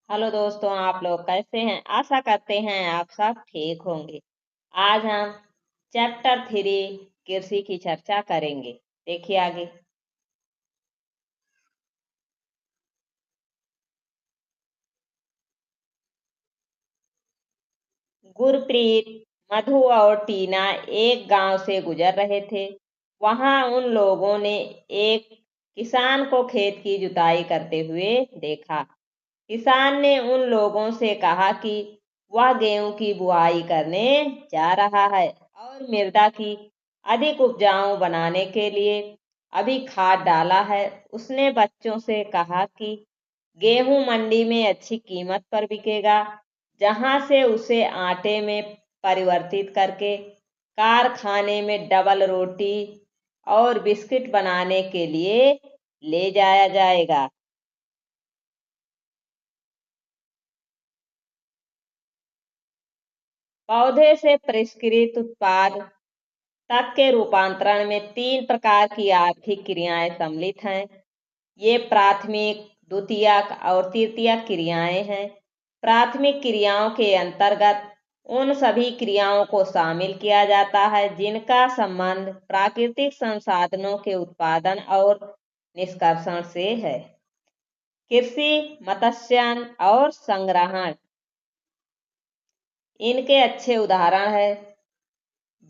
Hello दोस्तों, आप लोग कैसे हैं? आशा करते हैं आप सब ठीक होंगे। आज हम चैप्टर 3 कृषि की चर्चा करेंगे। देखिए आगे। गुरप्रीत, मधु और टीना एक गांव से गुजर रहे थे। वहां उन लोगों ने एक किसान को खेत की जुताई करते हुए देखा। किसान ने उन लोगों से कहा कि वह गेहूं की बुआई करने जा रहा है और मृदा की अधिक उपजाऊ बनाने के लिए अभी खाद डाला है। उसने बच्चों से कहा कि गेहूं मंडी में अच्छी कीमत पर बिकेगा, जहां से उसे आटे में परिवर्तित करके कारखाने में डबल रोटी और बिस्किट बनाने के लिए ले जाया जाएगा। पौधे से परिष्कृत उत्पाद तक के रूपांतरण में 3 प्रकार की आर्थिक क्रियाएं सम्मिलित हैं। ये प्राथमिक, द्वितीयक और तृतीयक क्रियाएं हैं। प्राथमिक क्रियाओं के अंतर्गत उन सभी क्रियाओं को शामिल किया जाता है जिनका संबंध प्राकृतिक संसाधनों के उत्पादन और निष्कर्षण से है। कृषि, मत्स्यन और संग्रहण इनके अच्छे उदाहरण है।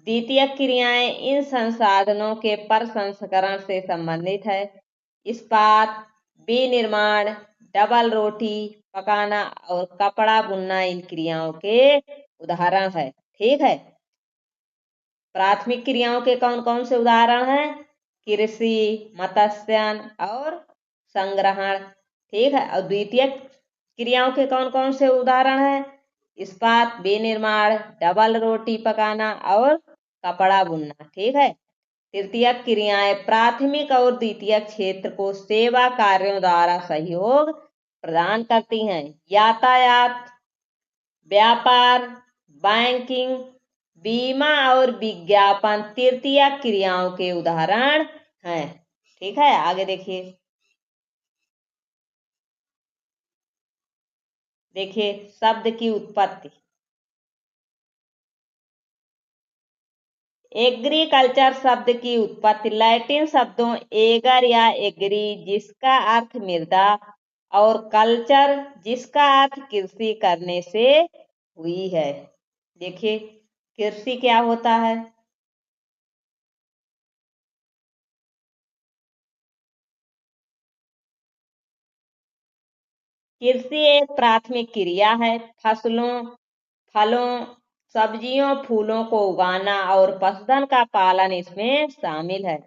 द्वितीय क्रियाएं इन संसाधनों के प्रसंस्करण से संबंधित है। इस्पात, विनिर्माण, डबल रोटी पकाना और कपड़ा बुनना इन क्रियाओं के उदाहरण है। ठीक है। प्राथमिक क्रियाओं के कौन कौन से उदाहरण हैं? कृषि, मत्स्यन और संग्रहण। ठीक है। और द्वितीय क्रियाओं के कौन कौन से उदाहरण हैं? इस्पात, विनिर्माण, डबल रोटी पकाना और कपड़ा बुनना। ठीक है। तृतीय क्रियाएं प्राथमिक और द्वितीय क्षेत्र को सेवा कार्यों द्वारा सहयोग प्रदान करती हैं। यातायात, व्यापार, बैंकिंग, बीमा और विज्ञापन तृतीय क्रियाओं के उदाहरण हैं। ठीक है। आगे देखिए। देखिए शब्द की उत्पत्ति। एग्रीकल्चर शब्द की उत्पत्ति लैटिन शब्दों एगर या एग्री जिसका अर्थ मृदा और कल्चर जिसका अर्थ कृषि करने से हुई है। देखिए कृषि क्या होता है? कृषि एक प्राथमिक क्रिया है। फसलों, फलों, सब्जियों, फूलों को उगाना और पशुधन का पालन इसमें शामिल है।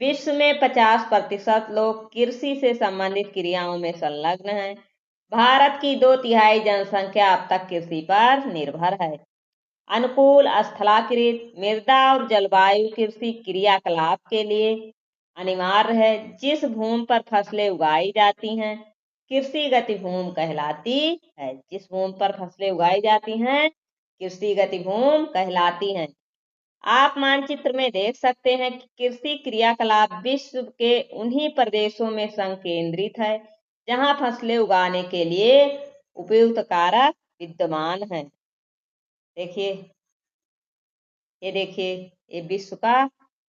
विश्व में 50% लोग कृषि से संबंधित क्रियाओं में संलग्न हैं। भारत की 2/3 जनसंख्या अब तक कृषि पर निर्भर है। अनुकूल स्थलाकृत मृदा और जलवायु कृषि क्रियाकलाप के लिए अनिवार्य है। जिस भूमि पर फसलें उगाई जाती हैं कृषि गति भूमि कहलाती है। जिस भूमि पर फसलें उगाई जाती हैं कृषि गति भूमि कहलाती हैं। आप मानचित्र में देख सकते हैं कि कृषि क्रियाकलाप विश्व के उन्हीं प्रदेशों में संकेंद्रित है जहां फसलें उगाने के लिए उपयुक्त कारक विद्यमान हैं। देखिए, ये देखिए, ये विश्व का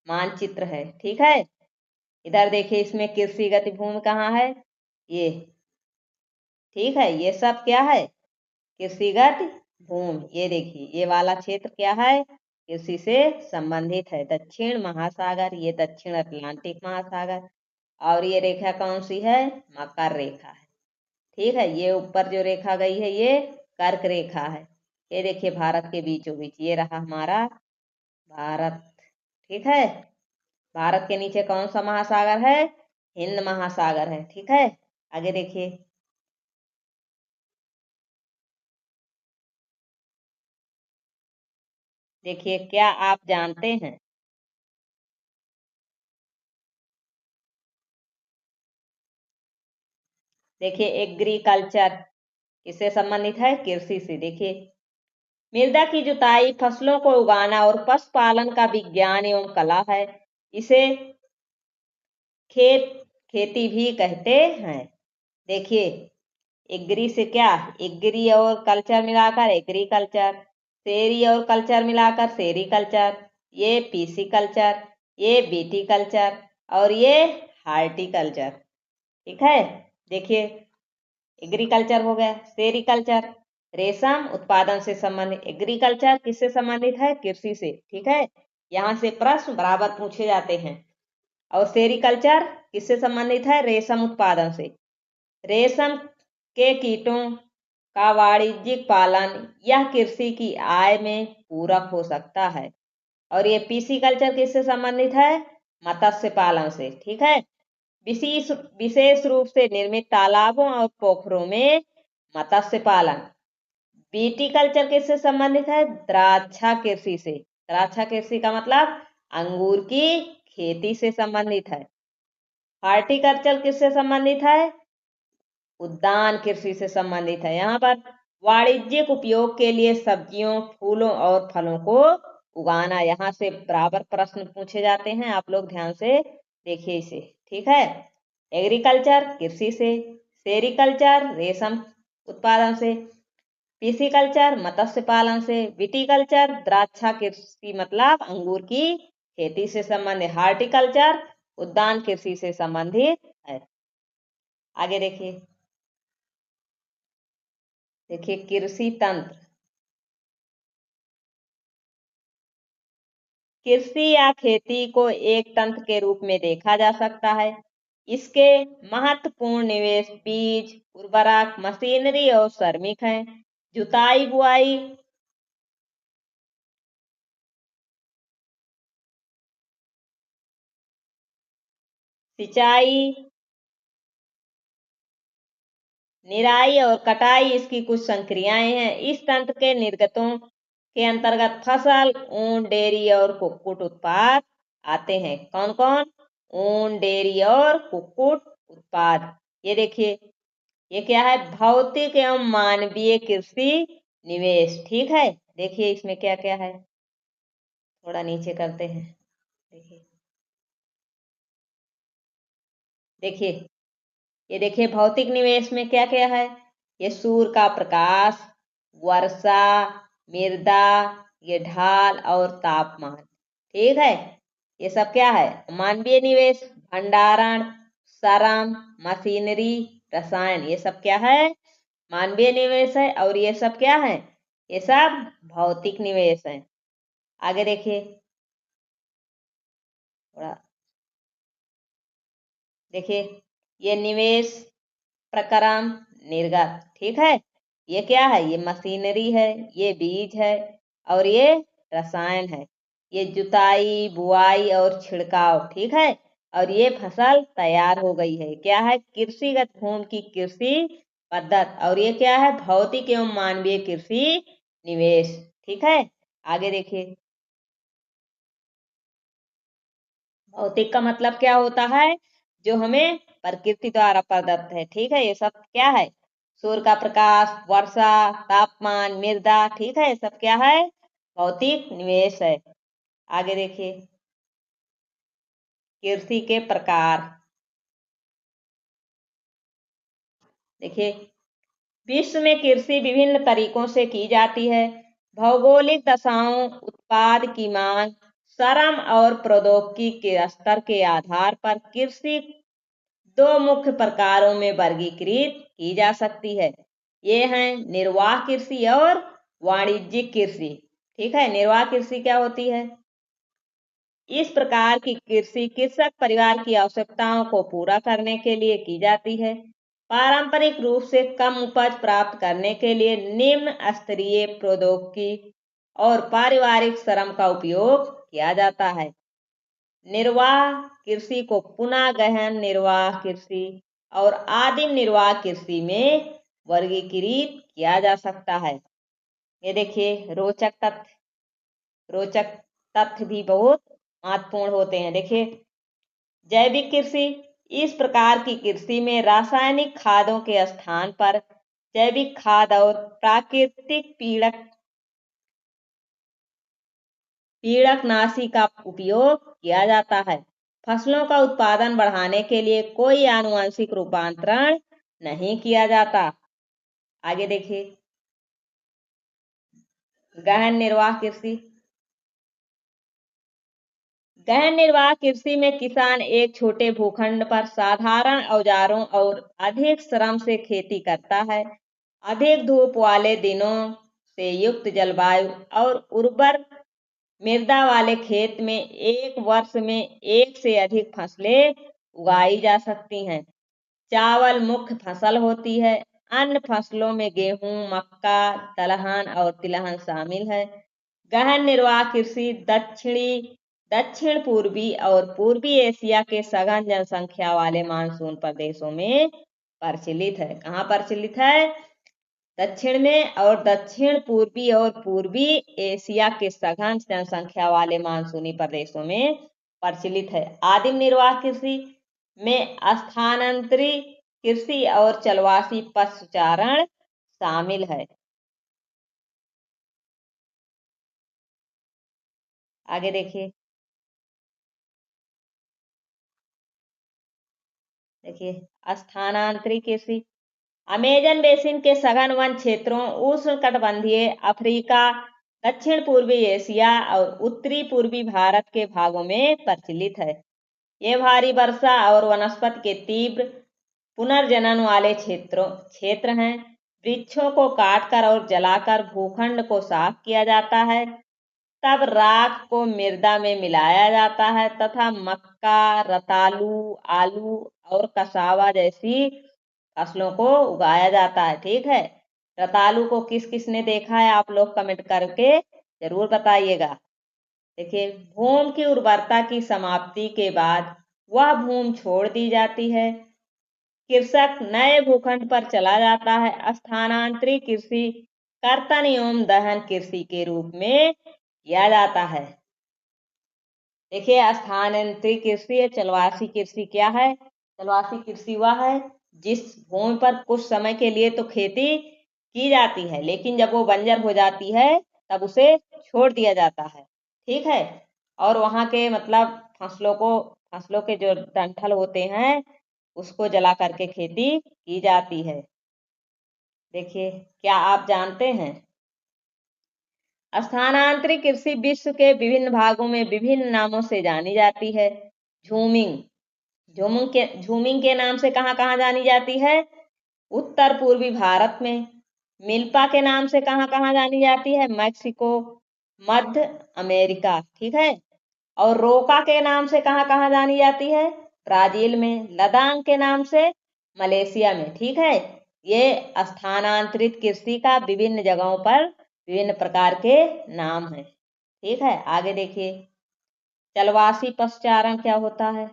मानचित्र है। ठीक है। इधर देखिए इसमें कृषि गति भूमि कहाँ है? ये। ठीक है। ये सब क्या है? कृषिगत भूमि। ये देखिए ये वाला क्षेत्र क्या है? कृषि से संबंधित है। दक्षिण महासागर, ये दक्षिण अटलांटिक महासागर। और ये रेखा कौन सी है? मकर रेखा है। ठीक है। ये ऊपर जो रेखा गई है ये कर्क रेखा है। ये देखिए भारत के बीचों बीच ये रहा हमारा भारत। ठीक है। भारत के नीचे कौन सा महासागर है? हिंद महासागर है। ठीक है। आगे देखिए। देखिए क्या आप जानते हैं? देखिए एग्रीकल्चर किससे संबंधित है? कृषि से। देखिए मृदा की जुताई, फसलों को उगाना और पशुपालन का विज्ञान एवं कला है। इसे खेत खेती भी कहते हैं। देखिए एग्री से क्या, एग्री और कल्चर मिलाकर एग्रीकल्चर, सेरी और कल्चर मिलाकर सेरीकल्चर, ये पीसी कल्चर, ये बीटी कल्चर और ये हार्टिकल्चर। ठीक है, देखिए एग्रीकल्चर हो गया, सेरीकल्चर रेशम उत्पादन से संबंधित, एग्रीकल्चर किससे संबंधित है, कृषि से। ठीक है, यहाँ से प्रश्न बराबर पूछे जाते हैं। और सेरीकल्चर किससे संबंधित है, रेशम उत्पादन से। रेशम के कीटों का वाणिज्यिक पालन यह कृषि की आय में पूरक हो सकता है। और ये पीसी कल्चर किससे संबंधित है, मत्स्य पालन से। ठीक है, विशेष रूप से निर्मित तालाबों और पोखरों में मत्स्य पालन। बीटी कल्चर किससे संबंधित है, द्राक्षा कृषि से। द्राक्षा कृषि का मतलब अंगूर की खेती से संबंधित है। हार्टिकल्चर किससे संबंधित है, उद्यान कृषि से संबंधित है। यहाँ पर वाणिज्यिक उपयोग के लिए सब्जियों, फूलों और फलों को उगाना, यहाँ से बराबर प्रश्न पूछे जाते हैं, आप लोग ध्यान से देखिए इसे। ठीक है, एग्रीकल्चर कृषि से, सेरीकल्चर रेशम उत्पादन से, पिसिकल्चर मत्स्य पालन से, विटिकल्चर द्राक्षा कृषि मतलब अंगूर की खेती से संबंधित, हार्टिकल्चर उद्यान कृषि से संबंधित है। आगे देखिए, कृषि तंत्र। कृषि या खेती को एक तंत्र के रूप में देखा जा सकता है। इसके महत्वपूर्ण निवेश बीज, उर्वरक, मशीनरी और श्रमिक हैं। जुताई, बुआई, सिंचाई, निराई और कटाई इसकी कुछ संक्रियाएं हैं। इस तंत्र के निर्गतों के अंतर्गत फसल, ऊन, डेयरी और कुक्कुट उत्पाद आते हैं। कौन कौन, ऊन, डेयरी और कुक्कुट उत्पाद। ये देखिए, ये क्या है, भौतिक एवं मानवीय कृषि निवेश। ठीक है, देखिए इसमें क्या क्या है, थोड़ा नीचे करते हैं। देखिए देखिए ये देखिए भौतिक निवेश में क्या क्या है, ये सूर्य का प्रकाश, वर्षा, मृदा, ये ढाल और तापमान। ठीक है, ये सब क्या है। मानवीय निवेश, भंडारण, श्रम, मशीनरी, रसायन, ये सब क्या है, मानवीय निवेश है। और ये सब क्या है, ये सब भौतिक निवेश है। आगे देखिए थोड़ा, देखिए ये निवेश, प्रक्रम, निर्गत। ठीक है, ये क्या है, ये मशीनरी है, ये बीज है और ये रसायन है। ये जुताई, बुआई और छिड़काव। ठीक है, और ये फसल तैयार हो गई है, क्या है, कृषिगत भूमि की कृषि पद्धति। और ये क्या है, भौतिक एवं मानवीय कृषि निवेश। ठीक है, आगे देखिए, भौतिक का मतलब क्या होता है, जो हमें प्रकृति द्वारा प्रदत्त है। ठीक है, ये सब क्या है, सूर्य का प्रकाश, वर्षा, तापमान, मृदा। ठीक है, ये सब क्या है, भौतिक निवेश है। आगे देखिए, कृषि के प्रकार। देखिए, विश्व में कृषि विभिन्न तरीकों से की जाती है। भौगोलिक दशाओं, उत्पाद की मांग, श्रम और प्रौद्योगिकी के स्तर के आधार पर कृषि दो मुख्य प्रकारों में वर्गीकृत की जा सकती है। ये हैं निर्वाह कृषि और वाणिज्यिक कृषि। ठीक है, निर्वाह कृषि क्या होती है, इस प्रकार की कृषि कृषक परिवार की आवश्यकताओं को पूरा करने के लिए की जाती है। पारंपरिक रूप से कम उपज प्राप्त करने के लिए निम्न स्तरीय प्रौद्योगिकी और पारिवारिक श्रम का उपयोग किया जाता है। निर्वाह कृषि को पुनः गहन निर्वाह कृषि और आदिम निर्वाह कृषि में वर्गीकृत किया जा सकता है। ये देखिए रोचक तथ्य भी बहुत महत्वपूर्ण होते हैं। देखिए, जैविक कृषि, इस प्रकार की कृषि में रासायनिक खादों के स्थान पर जैविक खाद और प्राकृतिक पीड़कनाशी का उपयोग किया जाता है। फसलों का उत्पादन बढ़ाने के लिए कोई आनुवंशिक रूपांतरण नहीं किया जाता। आगे देखिए, गहन निर्वाह कृषि। गहन निर्वाह कृषि में किसान एक छोटे भूखंड पर साधारण औजारों और अधिक श्रम से खेती करता है। अधिक धूप वाले दिनों से युक्त जलवायु और उर्वर मृदा वाले खेत में एक वर्ष में एक से अधिक फसलें उगाई जा सकती हैं। चावल मुख्य फसल होती है। अन्य फसलों में गेहूं, मक्का, दलहन और तिलहन शामिल है। गहन निर्वाह कृषि दक्षिण पूर्वी और पूर्वी एशिया के सघन जनसंख्या वाले मानसून प्रदेशों में प्रचलित है। कहाँ प्रचलित है? दक्षिण में और दक्षिण पूर्वी और पूर्वी एशिया के सघन जनसंख्या वाले मानसूनी प्रदेशों में प्रचलित है। आदिम निर्वाह कृषि में स्थानांतरित कृषि और चलवासी पशुचारण शामिल है। आगे देखिए, स्थानांतरित कृषि अमेजन बेसिन के सघन वन क्षेत्रों, उष्णकटिबंधीय अफ्रीका, दक्षिण पूर्वी एशिया और उत्तरी पूर्वी भारत के भागों में प्रचलित है। ये भारी वर्षा और वनस्पति के तीव्र पुनर्जनन वाले क्षेत्र हैं। वृक्षों को काटकर और जलाकर भूखंड को साफ किया जाता है। तब राख को मृदा में मिलाया जाता है तथा मक्का, रतालू, आलू और कसावा जैसी फसलों को उगाया जाता है। ठीक है, रतालू को किस किसने देखा है? आप लोग कमेंट करके जरूर बताइएगा। देखिए, भूमि की उर्वरता की समाप्ति के बाद वह भूमि छोड़ दी जाती है। कृषक नए भूखंड पर चला जाता है। स्थानांतरित कृषि कर्तन एवं दहन कृषि के रूप में किया जाता है। देखिए, स्थानांतरित कृषि या चलवासी कृषि क्या है? चलवासी कृषि वह है जिस भूमि पर कुछ समय के लिए तो खेती की जाती है, लेकिन जब वो बंजर हो जाती है तब उसे छोड़ दिया जाता है। ठीक है, और वहां के मतलब फसलों के जो डंठल होते हैं उसको जला करके खेती की जाती है। देखिए, क्या आप जानते हैं स्थानांतरित कृषि विश्व के विभिन्न भागों में विभिन्न नामों से जानी जाती है। झूमिंग झूमिंग के नाम से कहाँ कहाँ जानी जाती है? उत्तर पूर्वी भारत में। मिल्पा के नाम से कहाँ कहाँ जानी जाती है? मैक्सिको, मध्य अमेरिका। ठीक है, और रोका के नाम से कहाँ कहाँ जानी जाती है? ब्राजील में। लदांग के नाम से मलेशिया में। ठीक है, ये स्थानांतरित कृषि का विभिन्न जगहों पर विभिन्न प्रकार के नाम है। ठीक है, आगे देखिए, चलवासी पशुचारण क्या होता है?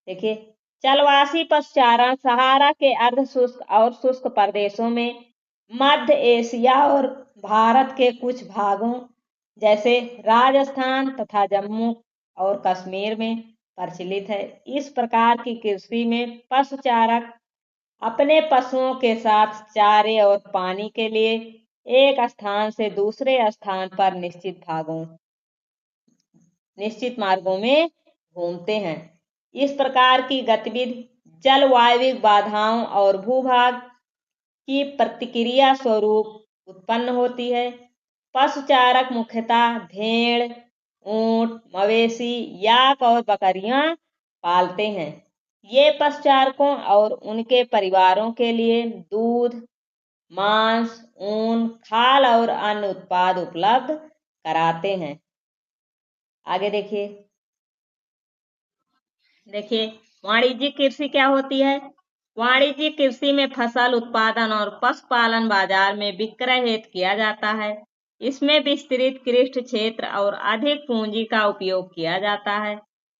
देखिए, चलवासी पशुचारण सहारा के अर्ध शुष्क और शुष्क प्रदेशों में, मध्य एशिया और भारत के कुछ भागों जैसे राजस्थान तथा जम्मू और कश्मीर में प्रचलित है। इस प्रकार की कृषि में पशुचारक अपने पशुओं के साथ चारे और पानी के लिए एक स्थान से दूसरे स्थान पर निश्चित मार्गों में घूमते हैं। इस प्रकार की गतिविधि जलवायु बाधाओं और भूभाग की प्रतिक्रिया स्वरूप उत्पन्न होती है। पशुचारक मुख्यतः भेड़, ऊंट, मवेशी, याक और बकरियां पालते हैं। ये पशुचारकों और उनके परिवारों के लिए दूध, मांस, ऊन, खाल और अन्य उत्पाद उपलब्ध कराते हैं। आगे देखिए, वाणिज्यिक कृषि क्या होती है? वाणिज्यिक कृषि में फसल उत्पादन और पशुपालन बाजार में विक्रय हेतु किया जाता है। इसमें विस्तृत कृषि क्षेत्र और अधिक पूंजी का उपयोग किया जाता है।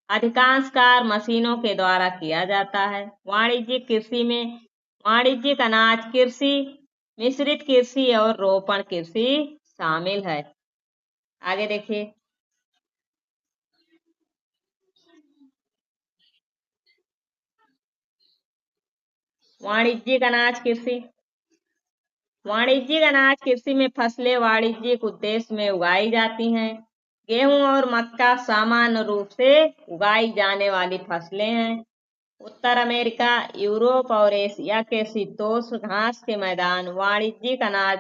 अधिकांश कार्य मशीनों के द्वारा किया जाता है। वाणिज्यिक कृषि में वाणिज्यिक अनाज कृषि, मिश्रित कृषि और रोपण कृषि शामिल है। आगे देखिए, वाणिज्यिक अनाज कृषि। वाणिज्यिक अनाज कृषि में फसलें वाणिज्यिक उद्देश्य में उगाई जाती हैं। गेहूं और मक्का सामान्य रूप से उगाई जाने वाली फसलें हैं। उत्तर अमेरिका, यूरोप और एशिया के शीतोष्ण घास के मैदान वाणिज्यिक अनाज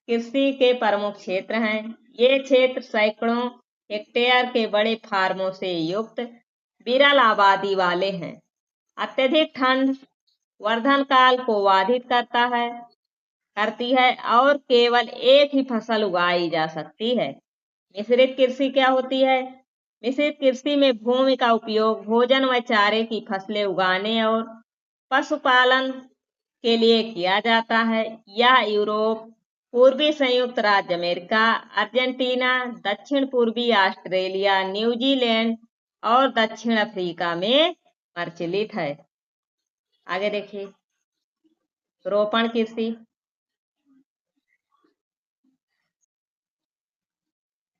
कृषि के प्रमुख क्षेत्र हैं। ये क्षेत्र सैकड़ों हेक्टेयर के बड़े फार्मों से युक्त विरल आबादी वाले हैं। अत्यधिक ठंड वर्धन काल को बाधित करती है और केवल एक ही फसल उगाई जा सकती है। मिश्रित कृषि क्या होती है? मिश्रित कृषि में भूमि का उपयोग भोजन व चारे की फसलें उगाने और पशुपालन के लिए किया जाता है। यह यूरोप, पूर्वी संयुक्त राज्य अमेरिका, अर्जेंटीना, दक्षिण पूर्वी ऑस्ट्रेलिया, न्यूजीलैंड और दक्षिण अफ्रीका में प्रचलित है। आगे देखिए, रोपण कृषि।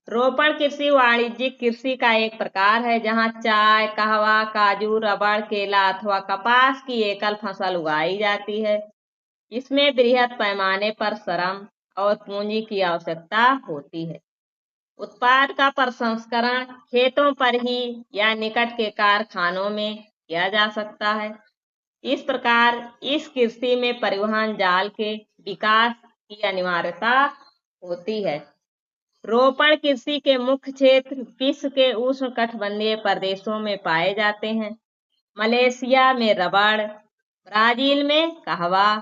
रोपण कृषि वाणिज्यिक कृषि का एक प्रकार है जहां चाय, कहवा, काजू, रबड़, केला अथवा कपास की एकल फसल उगाई जाती है। इसमें बृहद पैमाने पर श्रम और पूंजी की आवश्यकता होती है। उत्पाद का प्रसंस्करण खेतों पर ही या निकट के कारखानों में किया जा सकता है। इस प्रकार इस कृषि में परिवहन जाल के विकास की अनिवार्यता होती है। रोपण कृषि के मुख्य क्षेत्र विश्व के उष्णकटिबंधीय प्रदेशों में पाए जाते हैं। मलेशिया में रबड़, ब्राजील में कहवा,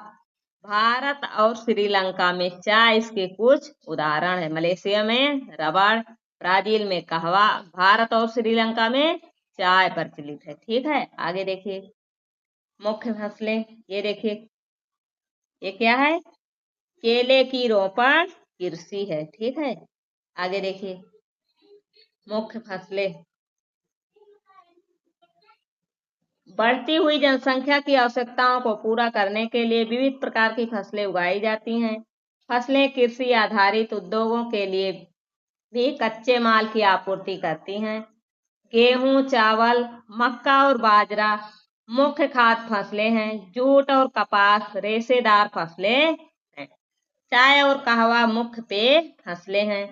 भारत और श्रीलंका में चाय इसके कुछ उदाहरण है। मलेशिया में रबड़, ब्राजील में कहवा, भारत और श्रीलंका में चाय प्रचलित है। ठीक है, आगे देखिए, मुख्य फसलें। ये देखिए, ये क्या है? केले की रोपण कृषि है। ठीक है, आगे देखिए, मुख्य फसलें। बढ़ती हुई जनसंख्या की आवश्यकताओं को पूरा करने के लिए विविध प्रकार की फसलें उगाई जाती हैं। फसलें कृषि आधारित उद्योगों के लिए भी कच्चे माल की आपूर्ति करती हैं। गेहूं, चावल, मक्का और बाजरा मुख्य खाद्य फसलें हैं। जूट और कपास रेशेदार फसलें हैं। चाय और कहवा मुख्य पेय फसलें हैं।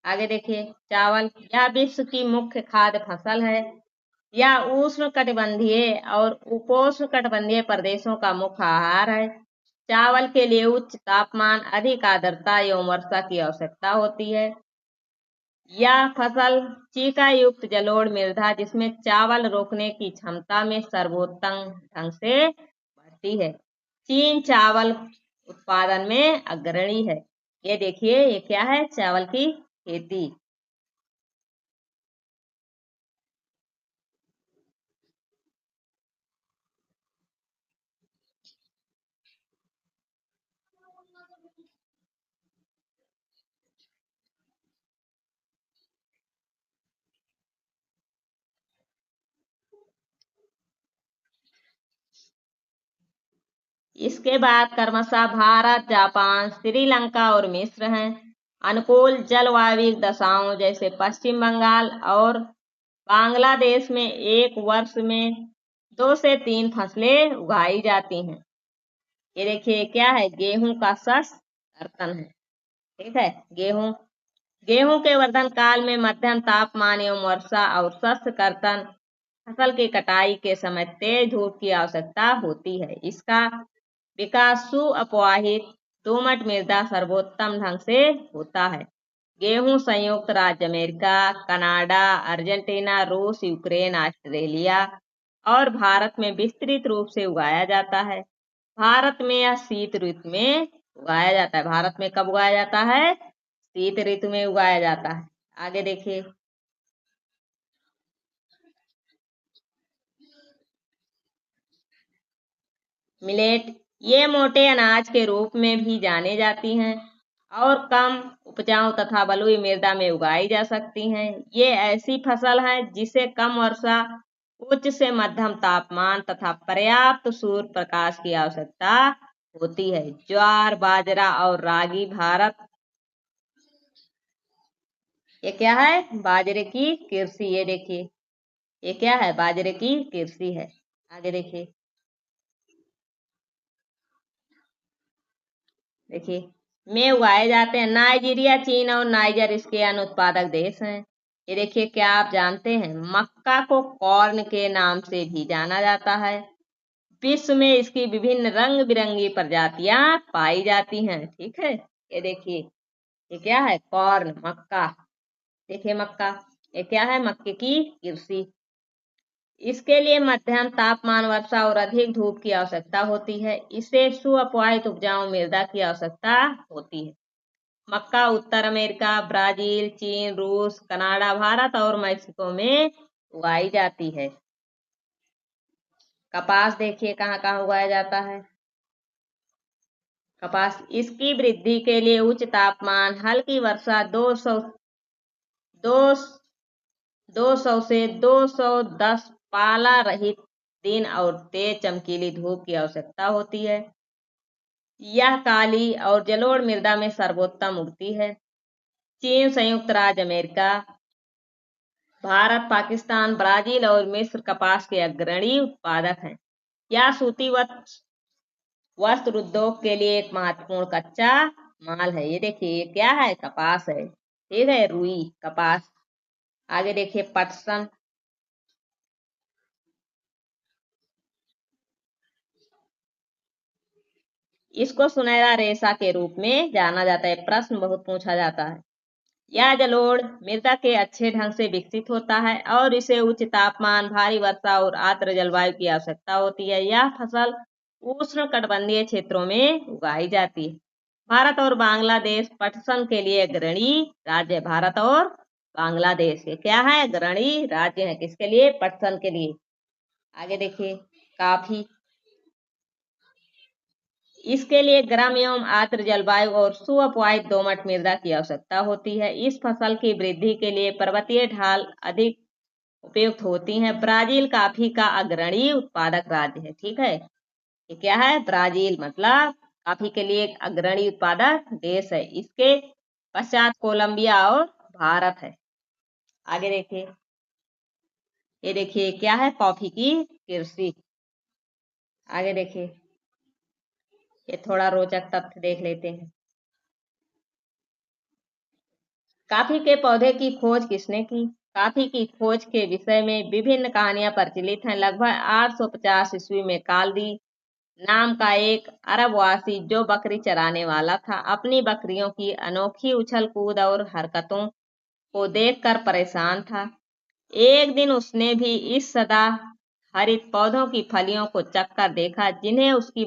आगे देखिए, चावल, यह विश्व की मुख्य खाद्य फसल है। यह उष्णकटिबंधीय और उपोष्णकटिबंधीय प्रदेशों का मुख्य आहार है। चावल के लिए उच्च तापमान, अधिक आर्द्रता एवं वर्षा की आवश्यकता होती है। यह फसल चीका युक्त जलोढ़ मृदा जिसमें चावल रोकने की क्षमता में सर्वोत्तम ढंग से बढ़ती है। चीन चावल उत्पादन में अग्रणी है। ये देखिए, ये क्या है? चावल की खेती। इसके बाद क्रमशः भारत, जापान, श्रीलंका और मिस्र हैं। अनुकूल जलवायु दशाओं जैसे पश्चिम बंगाल और बांग्लादेश में एक वर्ष में 2 से 3 फसलें उगाई जाती हैं। ये देखिए, क्या है? गेहूं का शस्य कर्तन है। ठीक है, गेहूं के वर्धन काल में मध्यम तापमान एवं वर्षा और शस्य कर्तन फसल की कटाई के समय तेज धूप की आवश्यकता होती है। इसका विकास सुअपवाहित दोमट मृदा सर्वोत्तम ढंग से होता है। गेहूं संयुक्त राज्य अमेरिका, कनाडा, अर्जेंटीना, रूस, यूक्रेन, ऑस्ट्रेलिया और भारत में विस्तृत रूप से उगाया जाता है। भारत में यह शीत ऋतु में उगाया जाता है। भारत में कब उगाया जाता है? शीत ऋतु में उगाया जाता है। आगे देखिए, मिलेट, ये मोटे अनाज के रूप में भी जाने जाती हैं और कम उपजाऊ तथा बलुई मृदा में उगाई जा सकती हैं। ये ऐसी फसल है जिसे कम वर्षा, उच्च से मध्यम तापमान तथा पर्याप्त सूर्य प्रकाश की आवश्यकता होती है। ज्वार, बाजरा और रागी भारत। ये क्या है? बाजरे की कृषि। ये देखिए, ये क्या है? बाजरे की कृषि है। आगे देखिए, देखिए में उगाए जाते हैं। नाइजीरिया, चीन और नाइजर इसके अन्य उत्पादक देश हैं। ये देखिए, क्या आप जानते हैं मक्का को कॉर्न के नाम से भी जाना जाता है। विश्व में इसकी विभिन्न रंग बिरंगी प्रजातियां पाई जाती हैं। ठीक है, ये देखिए, ये क्या है? कॉर्न, मक्का। देखिए मक्का, ये क्या है? मक्के की कृषि। इसके लिए मध्यम तापमान, वर्षा और अधिक धूप की आवश्यकता होती है। इसे सुअपवाहित उपजाऊ मृदा की आवश्यकता होती है। मक्का उत्तर अमेरिका, ब्राजील, चीन, रूस, कनाडा, भारत और मैक्सिको में उगाई जाती है। कपास देखिए कहाँ कहाँ उगाया जाता है। कपास, इसकी वृद्धि के लिए उच्च तापमान, हल्की वर्षा, 200 से 210 पाला रहित दिन और तेज चमकीली धूप की आवश्यकता होती है। यह काली और जलोढ़ मृदा में सर्वोत्तम उगती है। चीन, संयुक्त राज्य अमेरिका, भारत, पाकिस्तान, ब्राजील और मिस्र कपास के अग्रणी उत्पादक हैं। यह सूती वस्त्र उद्योग के लिए एक महत्वपूर्ण कच्चा माल है। ये देखिए, ये क्या है? कपास है। ठीक है, रुई कपास। आगे देखिए, पटसन। इसको सुनहरा रेशा के रूप में जाना जाता है। प्रश्न बहुत पूछा जाता है। यह जलोढ़ मृदा के अच्छे ढंग से विकसित होता है और इसे उच्च तापमान, भारी वर्षा और आर्द्र जलवायु की आवश्यकता होती है। यह फसल उष्ण कटिबंधीय क्षेत्रों में उगाई जाती है। भारत और बांग्लादेश पटसन के लिए अग्रणी राज्य है। भारत और बांग्लादेश ये क्या है? अग्रणी राज्य है। किसके लिए? पटसन के लिए। आगे देखिए, काफी। इसके लिए गर्म एवं आर्द्र जलवायु और सुअपवाहित दोमट मृदा की आवश्यकता होती है। इस फसल की वृद्धि के लिए पर्वतीय ढाल अधिक उपयुक्त होती हैं। ब्राजील काफी का अग्रणी उत्पादक राज्य है। ठीक है, ये क्या है? ब्राजील मतलब काफी के लिए एक अग्रणी उत्पादक देश है। इसके पश्चात कोलंबिया और भारत है। आगे देखिए, ये देखिए क्या है? कॉफी की कृषि। आगे देखिए, ये थोड़ा रोचक तथ्य देख लेते हैं। कॉफी के पौधे की खोज किसने की? कॉफी की खोज के विषय में विभिन्न कहानियां प्रचलित हैं। लगभग 850 ईस्वी में काल्दी नाम का एक अरबवासी जो बकरी चराने वाला था, अपनी बकरियों की अनोखी उछल कूद और हरकतों को देखकर परेशान था। एक दिन उसने भी इस सदा हरित पौधों की फलियों को चखकर देखा, जिन्हें उसकी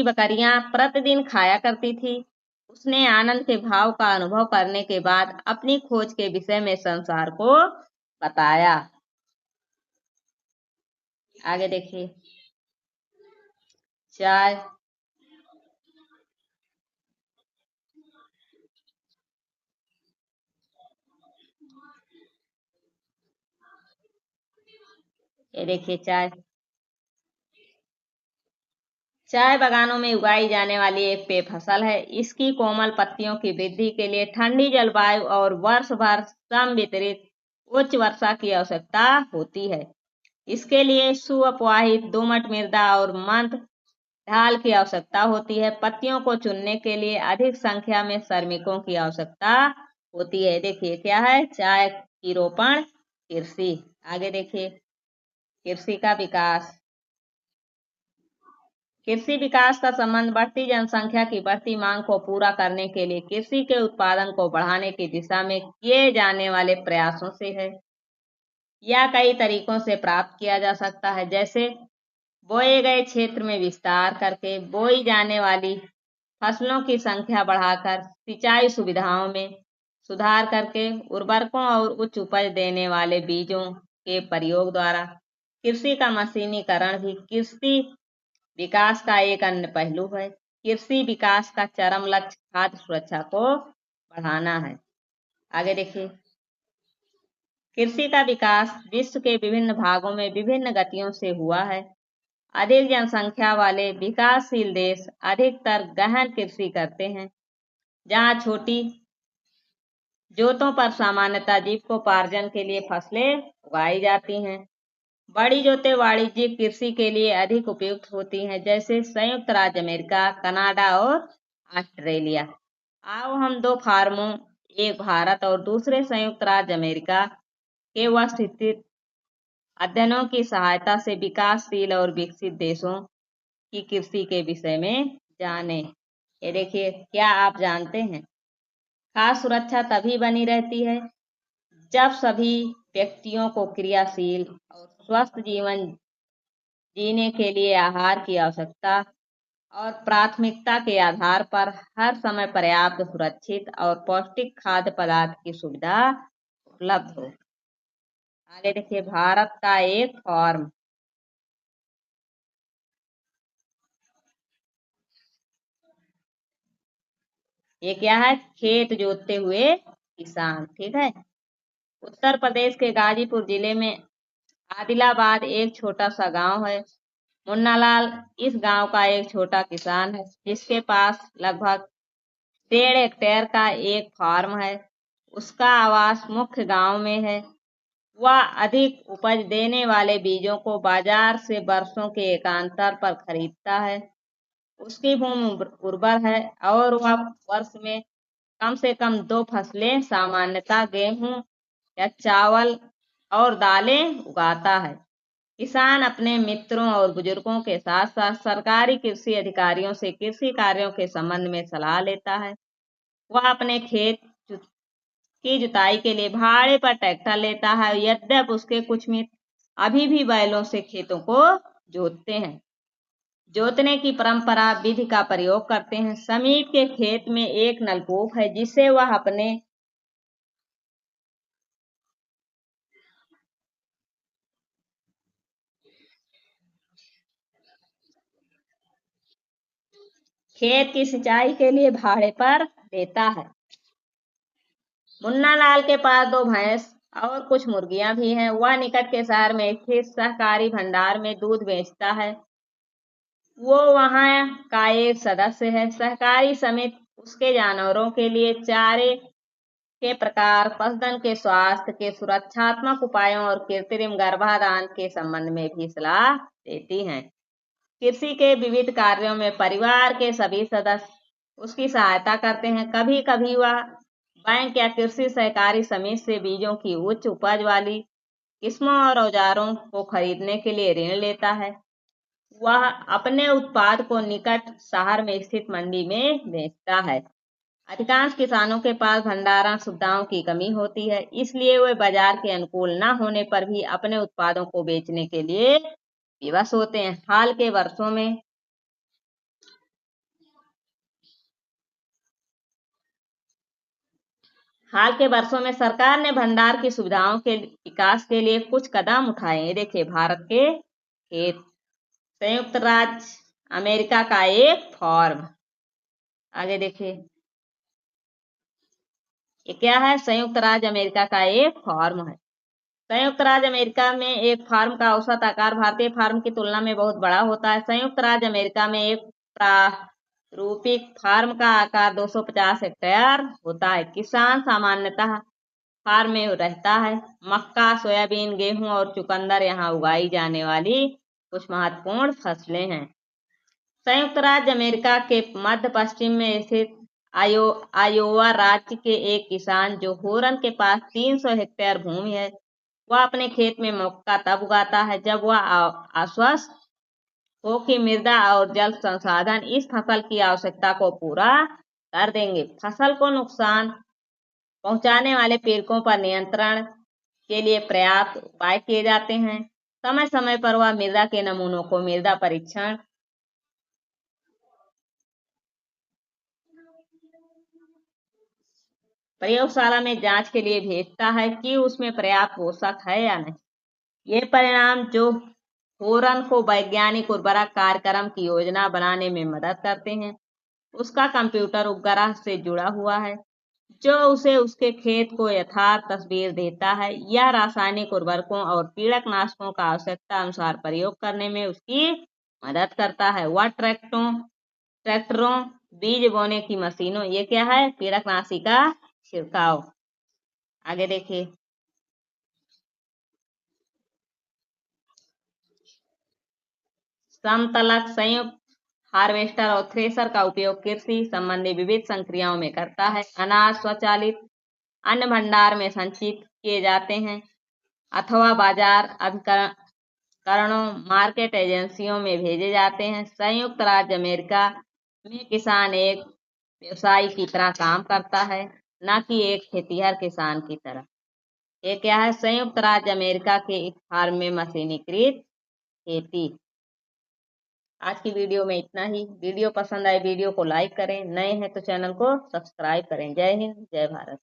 बकरियां प्रतिदिन खाया करती थी। उसने आनंद के भाव का अनुभव करने के बाद अपनी खोज के विषय में संसार को बताया। आगे देखिए, चाय। ये देखिए चाय। चाय बागानों में उगाई जाने वाली एक पेय फसल है। इसकी कोमल पत्तियों की वृद्धि के लिए ठंडी जलवायु और वर्ष भर समवितरित उच्च वर्षा की आवश्यकता होती है। इसके लिए सुअपवाहित दोमट मृदा और मंद ढाल की आवश्यकता होती है। पत्तियों को चुनने के लिए अधिक संख्या में श्रमिकों की आवश्यकता होती है। देखिए क्या है? चाय की रोपण कृषि। आगे देखिए, कृषि का विकास। कृषि विकास का संबंध बढ़ती जनसंख्या की बढ़ती मांग को पूरा करने के लिए कृषि के उत्पादन को बढ़ाने की दिशा में किए जाने वाले प्रयासों से है। यह कई तरीकों से प्राप्त किया जा सकता है, जैसे बोए गए क्षेत्र में विस्तार करके, बोई जाने वाली फसलों की संख्या बढ़ाकर, सिंचाई सुविधाओं में सुधार करके, उर्वरकों और उच्च उपज देने वाले बीजों के प्रयोग द्वारा। कृषि का मशीनीकरण भी कृषि विकास का एक अन्य पहलू है। कृषि विकास का चरम लक्ष्य खाद्य सुरक्षा को बढ़ाना है। आगे देखिए, कृषि का विकास विश्व के विभिन्न भागों में विभिन्न गतियों से हुआ है। अधिक जनसंख्या वाले विकासशील देश अधिकतर गहन कृषि करते हैं, जहां छोटी जोतों पर सामान्यतः जीविकोपार्जन के लिए फसलें उगाई जाती हैं। बड़ी जोतें वाणिज्यिक कृषि के लिए अधिक उपयुक्त होती हैं, जैसे संयुक्त राज्य अमेरिका, कनाडा और ऑस्ट्रेलिया। आओ हम दो फार्मों, एक भारत और दूसरे संयुक्त राज्य अमेरिका के वस्तुस्थिति अध्ययनों की सहायता से विकासशील और विकसित देशों की कृषि के विषय में जाने। ये देखिए, क्या आप जानते हैं, खाद्य सुरक्षा तभी बनी रहती है जब सभी व्यक्तियों को क्रियाशील और स्वस्थ जीवन जीने के लिए आहार की आवश्यकता और प्राथमिकता के आधार पर हर समय पर्याप्त, सुरक्षित और पौष्टिक खाद्य पदार्थ की सुविधा उपलब्ध हो। आगे देखिए, भारत का एक फॉर्म। ये क्या है? खेत जोतते हुए किसान। ठीक है। उत्तर प्रदेश के गाजीपुर जिले में आदिलाबाद एक छोटा सा गांव है। मुन्नालाल इस गांव का एक छोटा किसान है, जिसके पास लगभग 1.5 हेक्टेयर का एक फार्म है। उसका आवास मुख्य गांव में है। वह अधिक उपज देने वाले बीजों को बाजार से वर्षों के एकांतर पर खरीदता है। उसकी भूमि उर्वर है और वह वर्ष में कम से कम 2 फसलें, सामान्यतः गेहूं या चावल और दालें उगाता है। किसान अपने मित्रों और बुजुर्गों के साथ साथ सरकारी कृषि अधिकारियों से कृषि कार्यों के संबंध में सलाह लेता है। वह अपने खेत की जुताई के लिए भाड़े पर ट्रैक्टर लेता है। यद्यपि उसके कुछ मित्र अभी भी बैलों से खेतों को जोतते हैं। जोतने की परंपरा विधि का प्रयोग करते हैं। समीप के खेत में एक नलकूप है, जिसे वह अपने खेत की सिंचाई के लिए भाड़े पर देता है। मुन्ना लाल के पास 2 भैंस और कुछ मुर्गियां भी हैं। वह निकट के शहर में स्थित सहकारी भंडार में दूध बेचता है। वो वहां का एक सदस्य है। सहकारी समिति उसके जानवरों के लिए चारे के प्रकार, पशुधन के स्वास्थ्य के सुरक्षात्मक उपायों और कृत्रिम गर्भाधान के संबंध में भी सलाह देती हैं। कृषि के विविध कार्यों में परिवार के सभी सदस्य उसकी सहायता करते हैं। कभी कभी वह बैंक या कृषि सहकारी समिति से बीजों की उच्च उपज वाली किस्मों और औजारों को खरीदने के लिए ऋण लेता है। वह अपने उत्पाद को निकट शहर में स्थित मंडी में बेचता है। अधिकांश किसानों के पास भंडारण सुविधाओं की कमी होती है, इसलिए वे बाजार के अनुकूल न होने पर भी अपने उत्पादों को बेचने के लिए विवश होते हैं। हाल के वर्षों में सरकार ने भंडार की सुविधाओं के विकास के लिए कुछ कदम उठाए हैं। देखिए, भारत के खेत, संयुक्त राज्य अमेरिका का एक फॉर्म। आगे देखिए, ये क्या है? संयुक्त राज्य अमेरिका का एक फॉर्म है। संयुक्त राज्य अमेरिका में एक फार्म का औसत आकार भारतीय फार्म की तुलना में बहुत बड़ा होता है। संयुक्त राज्य अमेरिका में एक प्रारूपिक फार्म का आकार 250 हेक्टेयर होता है। किसान सामान्यतः फार्म में रहता है। मक्का, सोयाबीन, गेहूं और चुकंदर यहाँ उगाई जाने वाली कुछ महत्वपूर्ण फसलें हैं। संयुक्त राज्य अमेरिका के मध्य पश्चिम में स्थित आयोवा राज्य के एक किसान, जो होरन के पास 300 हेक्टेयर भूमि है, वह अपने खेत में मक्का तब उगाता है जब वह आश्वस्त हो कि मृदा और जल संसाधन इस फसल की आवश्यकता को पूरा कर देंगे। फसल को नुकसान पहुंचाने वाले पीड़कों पर नियंत्रण के लिए पर्याप्त उपाय किए जाते हैं। समय समय पर वह मृदा के नमूनों को मृदा परीक्षण प्रयोगशाला में जांच के लिए भेजता है कि उसमें पर्याप्त पोषक है या नहीं। ये परिणाम जो होरन को वैज्ञानिक उर्वरक कार्यक्रम की योजना बनाने में मदद करते हैं, उसका कंप्यूटर उपग्रह से जुड़ा हुआ है, जो उसे उसके खेत को यथार्थ तस्वीर देता है। यह रासायनिक उर्वरकों और कीटनाशकों का आवश्यकता अनुसार प्रयोग करने में उसकी मदद करता है। वह ट्रैक्टरों, बीज बोने की मशीनों, ये क्या है? कीटनाशी का छिड़काव। आगे देखिए, समतलक संयुक्त हार्वेस्टर और थ्रेशर का उपयोग कृषि संबंधी विविध संक्रियाओं में करता है। अनाज स्वचालित अन्न भंडार में संचित किए जाते हैं अथवा बाजार अभिकरणों मार्केट एजेंसियों में भेजे जाते हैं। संयुक्त राज्य अमेरिका में किसान एक व्यवसायी की तरह काम करता है, न कि एक खेतिहर किसान की तरह। ये क्या है? संयुक्त राज्य अमेरिका के फार्म में मशीनीकृत खेती। आज की वीडियो में इतना ही। वीडियो पसंद आए वीडियो को लाइक करें, नए हैं तो चैनल को सब्सक्राइब करें। जय हिंद, जय भारत।